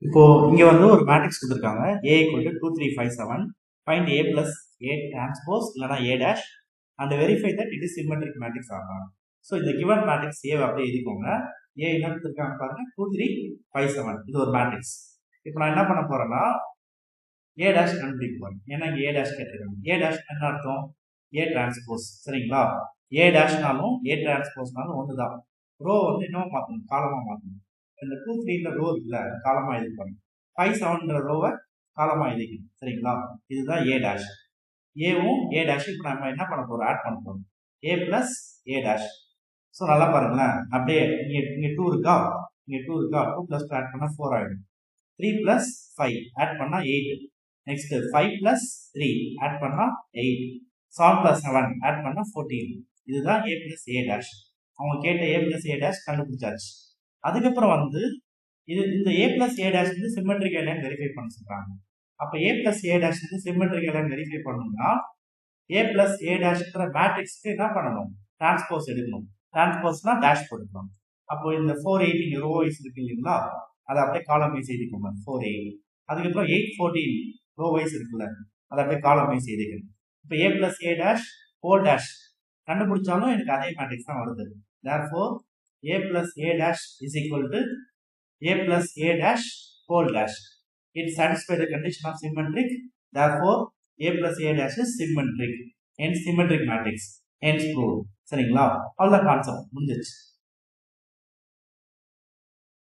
இப்போ இங்க வந்து ஒரு மேட்ரிக்ஸ் கொடுத்துருக்காங்க a equal to 2 3 5 7 find a plus a transpose இல்லனா a dash and verify that it is symmetric matrix ஆகும். ஸோ இந்த given matrix a அப்படியே எழுதிக்கோங்க. a என்ன கொடுத்துருக்காங்க பாருங்க 2 3 5 7 இது ஒரு மேட்ரிக்ஸ். இப்போ நான் என்ன பண்ண போறேன்னா a dash கண்டுபிடிக்க போறேன். ஏன்னா இங்க a dash கேட்டிருக்காங்க. a dash என்ன அர்த்தம்? a transpose சரிங்களா? a dashனாலும் a transpose-நாலும் ஒண்ணுதான். ரோ வந்து என்ன மாத்தணும்? காலமா மாத்தணும். இந்த 2 3ன்ற ரோ இருக்குல்ல காலமா எழுதிக்கணும். 5 7ன்ற ரோவை காலமா எழுதிக்கணும் சரிங்களா? இதுதான் a dash. ஏவும் a dash இப்போ நம்ம என்ன பண்ண போறோம்? ஆட் பண்ண போறோம். a plus a dash. So நல்லா பாருங்களேன். அப்படியே இங்க 2 இருக்கா? இங்க 2 இருக்கா? 2 plus 2 ஆட் பண்ணா 4 ஆயிடும். 3 plus 5 ஆட் பண்ணா 8. நெக்ஸ்ட் 5 plus 3 ஆட் பண்ணா 8. 7 plus 7 ஆட் பண்ணா 14. இதுதான் a plus a dash. அவங்க கேட்ட a plus a dash கண்டுபிடிச்சாச்சு. அதுக்கப்புறம் வந்து இந்த a plus a dash வந்து சிமெட்ரிக் இல்லைன்னு வெரிஃபை பண்ண சொல்றாங்க. அப்ப a plus a dash வந்து சிமெட்ரிக் இல்லைன்னு வெரிஃபை பண்ணணும்னா a plus a dashன்ற மேட்ரிக்ஸ்க்கு என்ன பண்ணணும்? டிரான்ஸ்போஸ் எடுக்கணும். டிரான்ஸ்போஸ்னா டேஷ் போட்டுக்கணும். அப்போ இந்த 418 ரோ வைஸ் இருக்கு இல்லைங்களா? அதை அப்படியே காலம் வைஸ் எழுதிக்கோங்க 48. அதுக்கப்புறம் 814 ரோ வைஸ் இருக்குல்ல, அதை அப்படியே காலம் வைஸ் எழுதிக்கணும். இப்போ a plus a dash whole dash கண்டுபிடிச்சாலும் எனக்கு அதே மேட்ரிக்ஸ் தான் வருது. therefore a plus a dash is equal to a plus a dash whole dash. It satisfies the condition of symmetric. Therefore a plus a dash is symmetric. Hence symmetric matrix. Hence proved. சரிங்களா? அவ்வளவுதான் concept முடிஞ்சிருச்சு.